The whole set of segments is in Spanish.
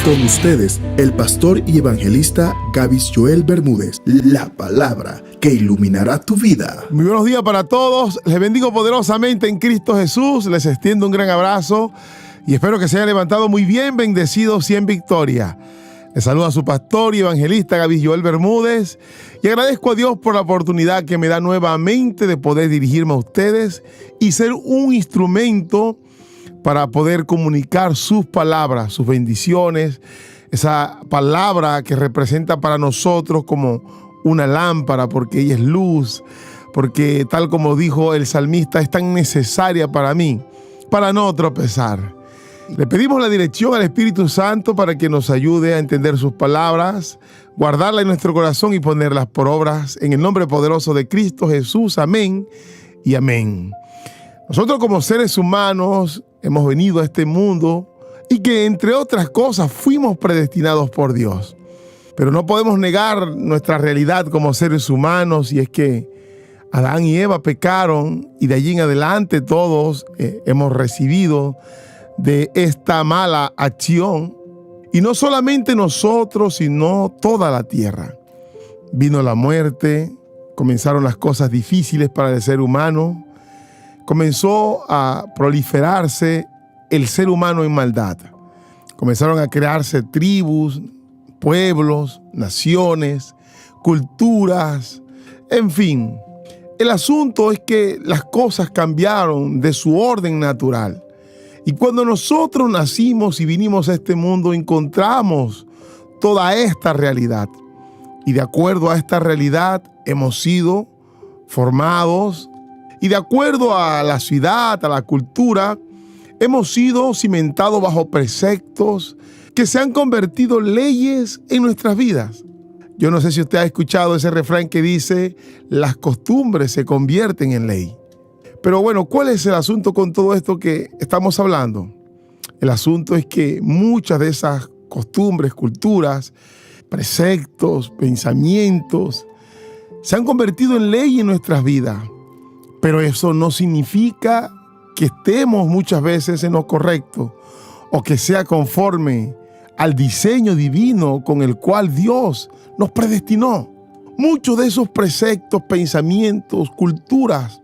Con ustedes, el pastor y evangelista Gavis Joel Bermúdez. La palabra que iluminará tu vida. Muy buenos días para todos. Les bendigo poderosamente en Cristo Jesús. Les extiendo un gran abrazo y espero que se hayan levantado muy bien, bendecidos y en victoria. Les saluda a su pastor y evangelista Gavis Joel Bermúdez y agradezco a Dios por la oportunidad que me da nuevamente de poder dirigirme a ustedes y ser un instrumento para poder comunicar sus palabras, sus bendiciones, esa palabra que representa para nosotros como una lámpara, porque ella es luz, porque tal como dijo el salmista, es tan necesaria para mí, para no tropezar. Le pedimos la dirección al Espíritu Santo para que nos ayude a entender sus palabras, guardarlas en nuestro corazón y ponerlas por obras, en el nombre poderoso de Cristo Jesús. Amén y amén. Nosotros como seres humanos hemos venido a este mundo y que entre otras cosas fuimos predestinados por Dios. Pero no podemos negar nuestra realidad como seres humanos, y es que Adán y Eva pecaron y de allí en adelante todos hemos recibido de esta mala acción. Y no solamente nosotros, sino toda la tierra. Vino la muerte, comenzaron las cosas difíciles para el ser humano. Comenzó a proliferarse el ser humano en maldad. Comenzaron a crearse tribus, pueblos, naciones, culturas, en fin. El asunto es que las cosas cambiaron de su orden natural. Y cuando nosotros nacimos y vinimos a este mundo, encontramos toda esta realidad. Y de acuerdo a esta realidad hemos sido formados. Y de acuerdo a la ciudad, a la cultura, hemos sido cimentados bajo preceptos que se han convertido en leyes en nuestras vidas. Yo no sé si usted ha escuchado ese refrán que dice, las costumbres se convierten en ley. Pero bueno, ¿cuál es el asunto con todo esto que estamos hablando? El asunto es que muchas de esas costumbres, culturas, preceptos, pensamientos, se han convertido en ley en nuestras vidas. Pero eso no significa que estemos muchas veces en lo correcto o que sea conforme al diseño divino con el cual Dios nos predestinó. Muchos de esos preceptos, pensamientos, culturas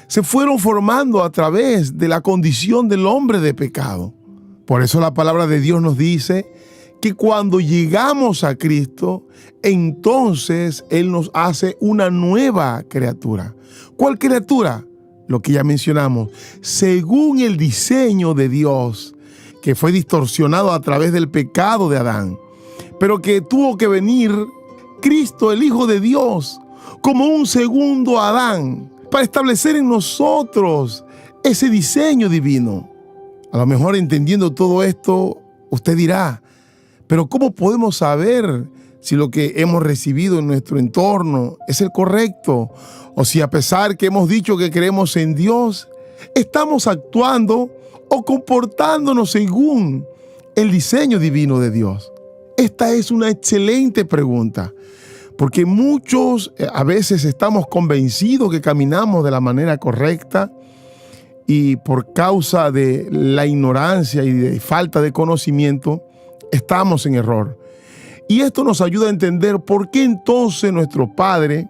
se fueron formando a través de la condición del hombre de pecado. Por eso la palabra de Dios nos dice que cuando llegamos a Cristo, entonces Él nos hace una nueva criatura. ¿Cuál criatura? Lo que ya mencionamos, según el diseño de Dios, que fue distorsionado a través del pecado de Adán, pero que tuvo que venir Cristo, el Hijo de Dios, como un segundo Adán, para establecer en nosotros ese diseño divino. A lo mejor entendiendo todo esto, usted dirá, pero ¿cómo podemos saber si lo que hemos recibido en nuestro entorno es el correcto? O si a pesar que hemos dicho que creemos en Dios, estamos actuando o comportándonos según el diseño divino de Dios. Esta es una excelente pregunta, porque muchos a veces estamos convencidos que caminamos de la manera correcta y por causa de la ignorancia y de falta de conocimiento, estamos en error. Y esto nos ayuda a entender por qué entonces nuestro Padre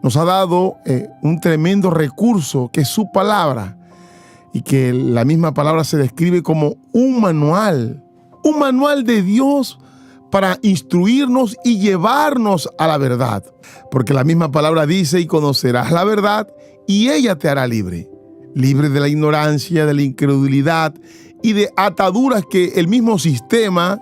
nos ha dado un tremendo recurso que es su palabra, y que la misma palabra se describe como un manual de Dios para instruirnos y llevarnos a la verdad. Porque la misma palabra dice, y conocerás la verdad y ella te hará libre de la ignorancia, de la incredulidad y de ataduras que el mismo sistema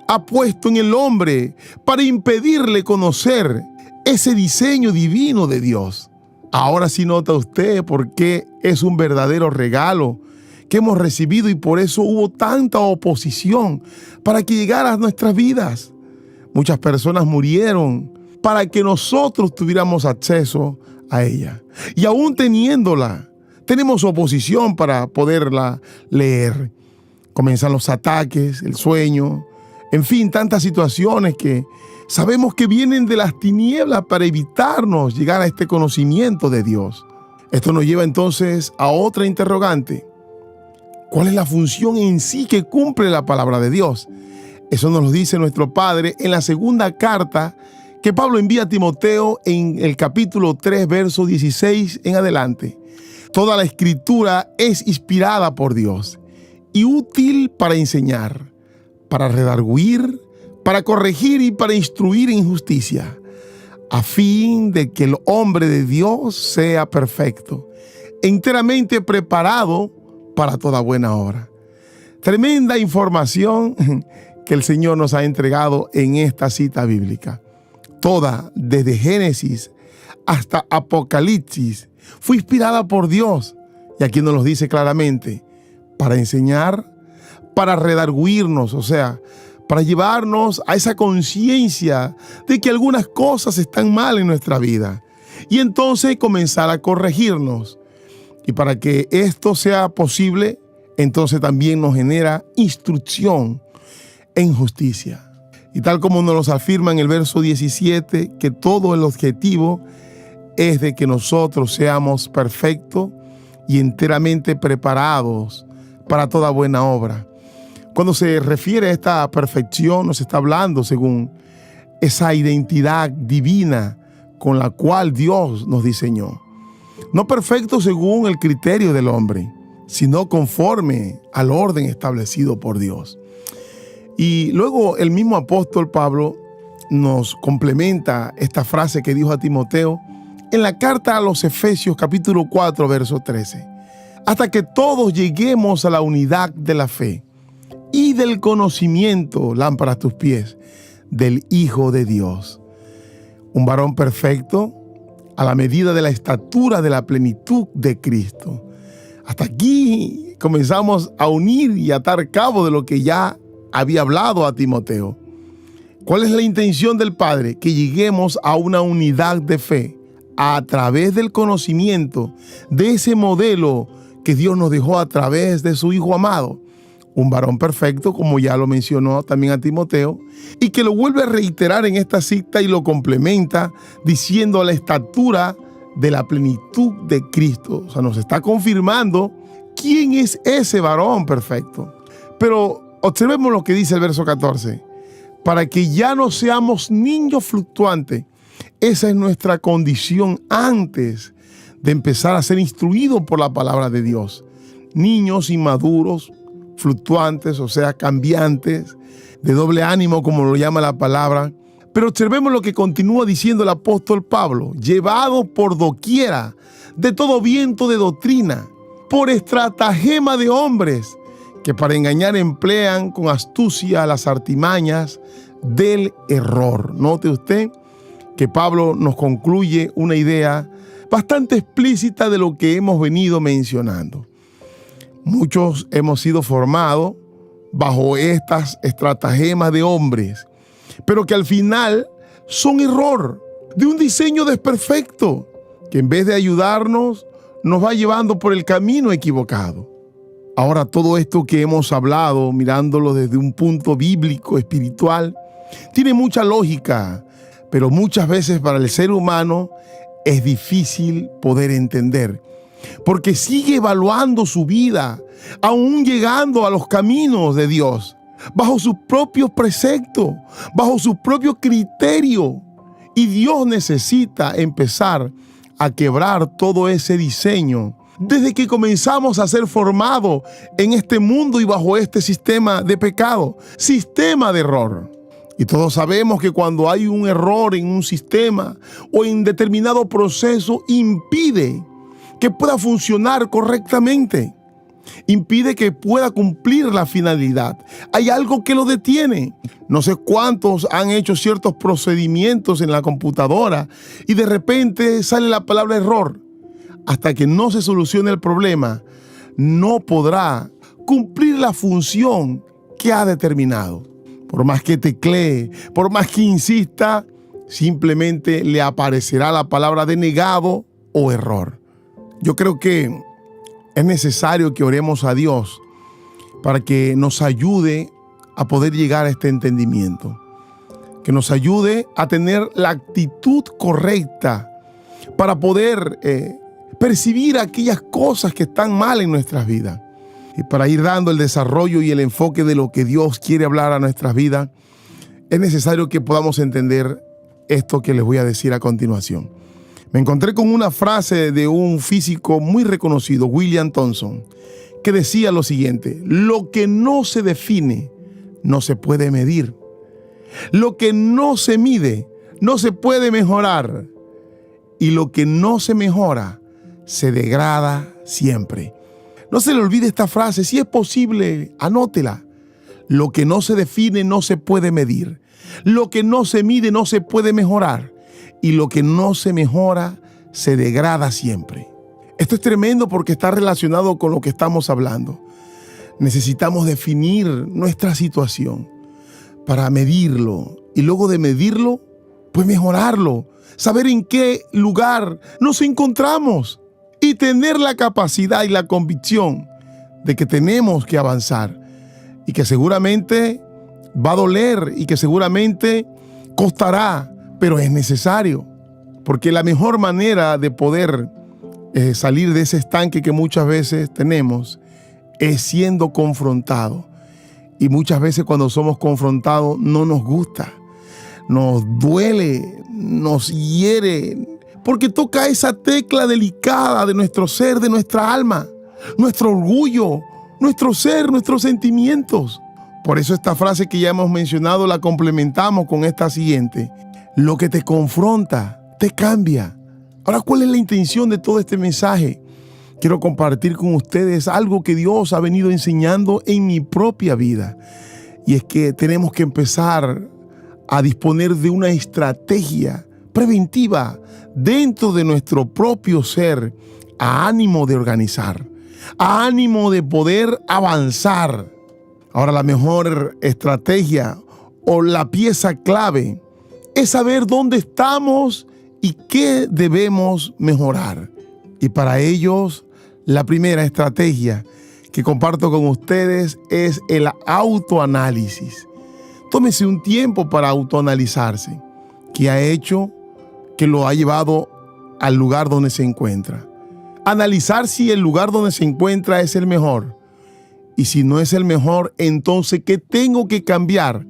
ha puesto en el hombre para impedirle conocer ese diseño divino de Dios. Ahora sí nota usted por qué es un verdadero regalo que hemos recibido y por eso hubo tanta oposición para que llegara a nuestras vidas. Muchas personas murieron para que nosotros tuviéramos acceso a ella. Y aún teniéndola, tenemos oposición para poderla leer. Comienzan los ataques, el sueño, en fin, tantas situaciones que sabemos que vienen de las tinieblas para evitarnos llegar a este conocimiento de Dios. Esto nos lleva entonces a otra interrogante. ¿Cuál es la función en sí que cumple la palabra de Dios? Eso nos lo dice nuestro Padre en la segunda carta que Pablo envía a Timoteo en el capítulo 3, verso 16 en adelante. Toda la escritura es inspirada por Dios y útil para enseñar, para redarguir, para corregir y para instruir en justicia, a fin de que el hombre de Dios sea perfecto, enteramente preparado para toda buena obra. Tremenda información que el Señor nos ha entregado en esta cita bíblica. Toda, desde Génesis hasta Apocalipsis, fue inspirada por Dios. Y aquí nos lo dice claramente, para enseñar, para redarguirnos, o sea, para llevarnos a esa conciencia de que algunas cosas están mal en nuestra vida. Y entonces comenzar a corregirnos. Y para que esto sea posible, entonces también nos genera instrucción en justicia. Y tal como nos lo afirma en el verso 17, que todo el objetivo es de que nosotros seamos perfectos y enteramente preparados para toda buena obra. Cuando se refiere a esta perfección, nos está hablando según esa identidad divina con la cual Dios nos diseñó. No perfecto según el criterio del hombre, sino conforme al orden establecido por Dios. Y luego el mismo apóstol Pablo nos complementa esta frase que dijo a Timoteo en la carta a los Efesios capítulo 4, verso 13. Hasta que todos lleguemos a la unidad de la fe y del conocimiento, lámpara a tus pies, del Hijo de Dios. Un varón perfecto a la medida de la estatura de la plenitud de Cristo. Hasta aquí comenzamos a unir y atar cabo de lo que ya había hablado a Timoteo. ¿Cuál es la intención del Padre? Que lleguemos a una unidad de fe a través del conocimiento de ese modelo que Dios nos dejó a través de su Hijo amado. Un varón perfecto, como ya lo mencionó también a Timoteo, y que lo vuelve a reiterar en esta cita y lo complementa diciendo la estatura de la plenitud de Cristo. O sea, nos está confirmando quién es ese varón perfecto. Pero observemos lo que dice el verso 14. Para que ya no seamos niños fluctuantes. Esa es nuestra condición antes de empezar a ser instruidos por la palabra de Dios. Niños inmaduros, fluctuantes, o sea, cambiantes, de doble ánimo, como lo llama la palabra. Pero observemos lo que continúa diciendo el apóstol Pablo: llevado por doquiera de todo viento de doctrina, por estratagema de hombres, que para engañar emplean con astucia las artimañas del error. Note usted que Pablo nos concluye una idea bastante explícita de lo que hemos venido mencionando. Muchos hemos sido formados bajo estas estratagemas de hombres, pero que al final son error de un diseño desperfecto, que en vez de ayudarnos, nos va llevando por el camino equivocado. Ahora, todo esto que hemos hablado, mirándolo desde un punto bíblico, espiritual, tiene mucha lógica, pero muchas veces para el ser humano es difícil poder entender, porque sigue evaluando su vida, aún llegando a los caminos de Dios, bajo sus propios preceptos, bajo su propio criterio. Y Dios necesita empezar a quebrar todo ese diseño desde que comenzamos a ser formados en este mundo y bajo este sistema de pecado, sistema de error. Y todos sabemos que cuando hay un error en un sistema o en determinado proceso, impide que pueda funcionar correctamente. Impide que pueda cumplir la finalidad. Hay algo que lo detiene. No sé cuántos han hecho ciertos procedimientos en la computadora y de repente sale la palabra error. Hasta que no se solucione el problema, no podrá cumplir la función que ha determinado. Por más que teclee, por más que insista, simplemente le aparecerá la palabra denegado o error. Yo creo que es necesario que oremos a Dios para que nos ayude a poder llegar a este entendimiento, que nos ayude a tener la actitud correcta para poder percibir aquellas cosas que están mal en nuestras vidas. Y para ir dando el desarrollo y el enfoque de lo que Dios quiere hablar a nuestras vidas, es necesario que podamos entender esto que les voy a decir a continuación. Me encontré con una frase de un físico muy reconocido, William Thomson, que decía lo siguiente: lo que no se define no se puede medir. Lo que no se mide no se puede mejorar. Y lo que no se mejora se degrada siempre. No se le olvide esta frase. Si es posible, anótela. Lo que no se define no se puede medir. Lo que no se mide no se puede mejorar. Y lo que no se mejora se degrada siempre. Esto es tremendo porque está relacionado con lo que estamos hablando. Necesitamos definir nuestra situación para medirlo. Y luego de medirlo, pues mejorarlo. Saber en qué lugar nos encontramos. Y tener la capacidad y la convicción de que tenemos que avanzar. Y que seguramente va a doler y que seguramente costará, pero es necesario. Porque la mejor manera de poder salir de ese estanque que muchas veces tenemos es siendo confrontado. Y muchas veces cuando somos confrontados no nos gusta, nos duele, nos hiere, porque toca esa tecla delicada de nuestro ser, de nuestra alma, nuestro orgullo, nuestro ser, nuestros sentimientos. Por eso esta frase que ya hemos mencionado la complementamos con esta siguiente: lo que te confronta te cambia. Ahora, ¿cuál es la intención de todo este mensaje? Quiero compartir con ustedes algo que Dios ha venido enseñando en mi propia vida. Y es que tenemos que empezar a disponer de una estrategia preventiva dentro de nuestro propio ser, a ánimo de organizar, a ánimo de poder avanzar. Ahora, la mejor estrategia o la pieza clave es saber dónde estamos y qué debemos mejorar. Y para ellos, la primera estrategia que comparto con ustedes es el autoanálisis. Tómese un tiempo para autoanalizarse. ¿Qué ha hecho que lo ha llevado al lugar donde se encuentra? Analizar si el lugar donde se encuentra es el mejor. Y si no es el mejor, entonces, ¿qué tengo que cambiar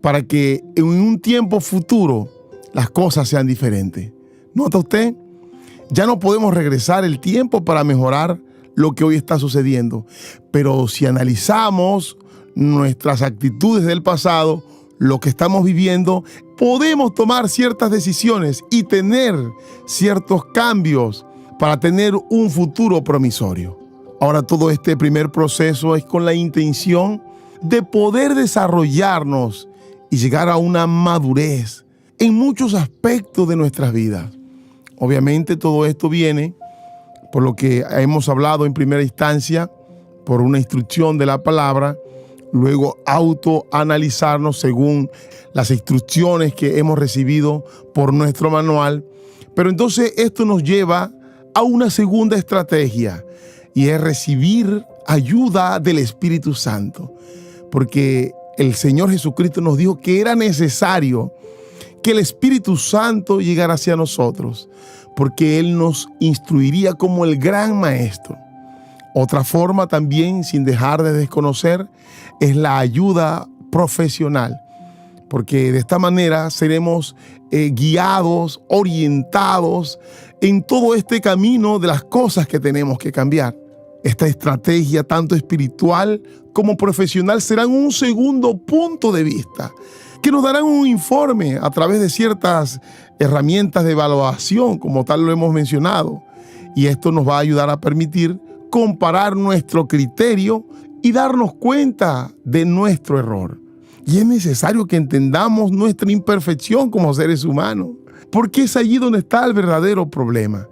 para que en un tiempo futuro las cosas sean diferentes? ¿Nota usted? Ya no podemos regresar el tiempo para mejorar lo que hoy está sucediendo. Pero si analizamos nuestras actitudes del pasado, lo que estamos viviendo, podemos tomar ciertas decisiones y tener ciertos cambios para tener un futuro promisorio. Ahora, todo este primer proceso es con la intención de poder desarrollarnos y llegar a una madurez en muchos aspectos de nuestras vidas. Obviamente todo esto viene por lo que hemos hablado en primera instancia, por una instrucción de la palabra, luego autoanalizarnos según las instrucciones que hemos recibido por nuestro manual. Pero entonces esto nos lleva a una segunda estrategia y es recibir ayuda del Espíritu Santo. Porque el Señor Jesucristo nos dijo que era necesario que el Espíritu Santo llegara hacia nosotros, porque Él nos instruiría como el gran maestro. Otra forma también, sin dejar de desconocer, es la ayuda profesional, porque de esta manera seremos guiados, orientados en todo este camino de las cosas que tenemos que cambiar. Esta estrategia, tanto espiritual como profesional, serán un segundo punto de vista, que nos darán un informe a través de ciertas herramientas de evaluación, como tal lo hemos mencionado. Y esto nos va a ayudar a permitir comparar nuestro criterio y darnos cuenta de nuestro error. Y es necesario que entendamos nuestra imperfección como seres humanos, porque es allí donde está el verdadero problema,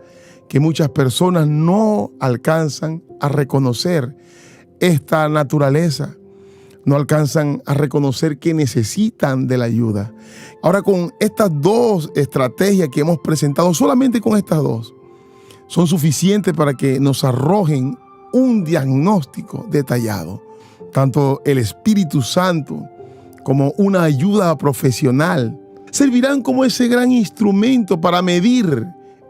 que muchas personas no alcanzan a reconocer esta naturaleza, no alcanzan a reconocer que necesitan de la ayuda. Ahora, con estas dos estrategias que hemos presentado, solamente con estas dos, son suficientes para que nos arrojen un diagnóstico detallado. Tanto el Espíritu Santo como una ayuda profesional servirán como ese gran instrumento para medir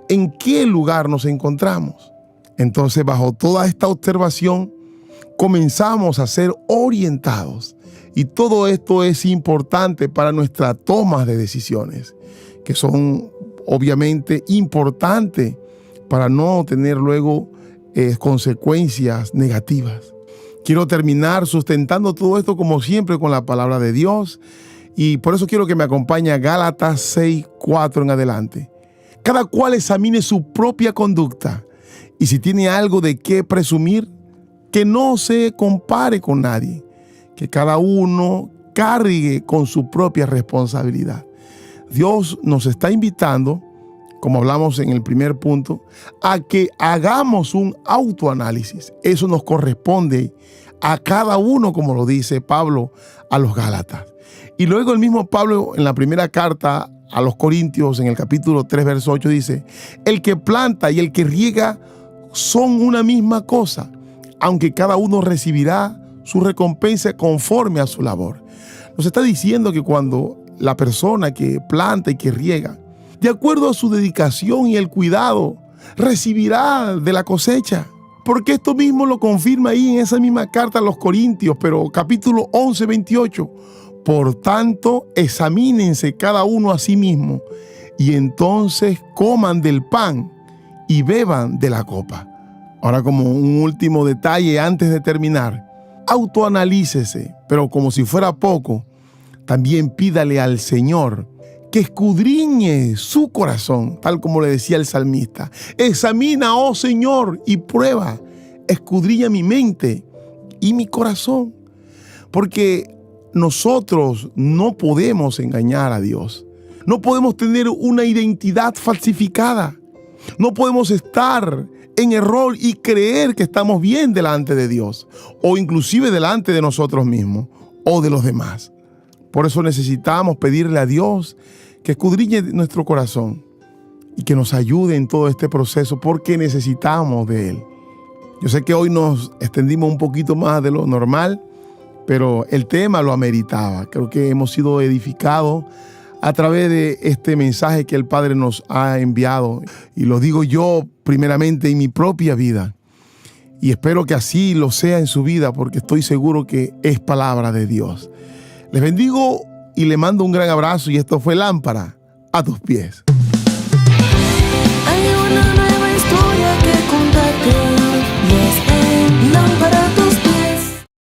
en qué lugar nos encontramos. Entonces, bajo toda esta observación, comenzamos a ser orientados. Y todo esto es importante para nuestra toma de decisiones, que son obviamente importantes para no tener luego consecuencias negativas. Quiero terminar sustentando todo esto como siempre con la palabra de Dios, y por eso quiero que me acompañe a Gálatas 6:4 en adelante. Cada cual examine su propia conducta, y si tiene algo de qué presumir, que no se compare con nadie, que cada uno cargue con su propia responsabilidad. Dios nos está invitando, como hablamos en el primer punto, a que hagamos un autoanálisis. Eso nos corresponde a cada uno, como lo dice Pablo a los Gálatas. Y luego el mismo Pablo en la primera carta a los Corintios, en el capítulo 3, verso 8, dice: el que planta y el que riega son una misma cosa, aunque cada uno recibirá su recompensa conforme a su labor. Nos está diciendo que cuando la persona que planta y que riega, de acuerdo a su dedicación y el cuidado, recibirá de la cosecha. Porque esto mismo lo confirma ahí en esa misma carta a los Corintios, pero capítulo 11, 28. Por tanto, examínense cada uno a sí mismo, y entonces coman del pan y beban de la copa. Ahora, como un último detalle antes de terminar, autoanalícese, pero como si fuera poco, también pídale al Señor que escudriñe su corazón, tal como le decía el salmista. Examina, oh Señor, y prueba, escudriña mi mente y mi corazón. Porque nosotros no podemos engañar a Dios. No podemos tener una identidad falsificada. No podemos estar en error y creer que estamos bien delante de Dios, o inclusive delante de nosotros mismos o de los demás. Por eso necesitamos pedirle a Dios que escudriñe nuestro corazón y que nos ayude en todo este proceso, porque necesitamos de Él. Yo sé que hoy nos extendimos un poquito más de lo normal, pero el tema lo ameritaba. Creo que hemos sido edificados a través de este mensaje que el Padre nos ha enviado. Y lo digo yo primeramente en mi propia vida. Y espero que así lo sea en su vida, porque estoy seguro que es palabra de Dios. Les bendigo y le mando un gran abrazo, y esto fue Lámpara a tus pies. Hay una nueva historia que contarte, y es en Lámpara a tus pies.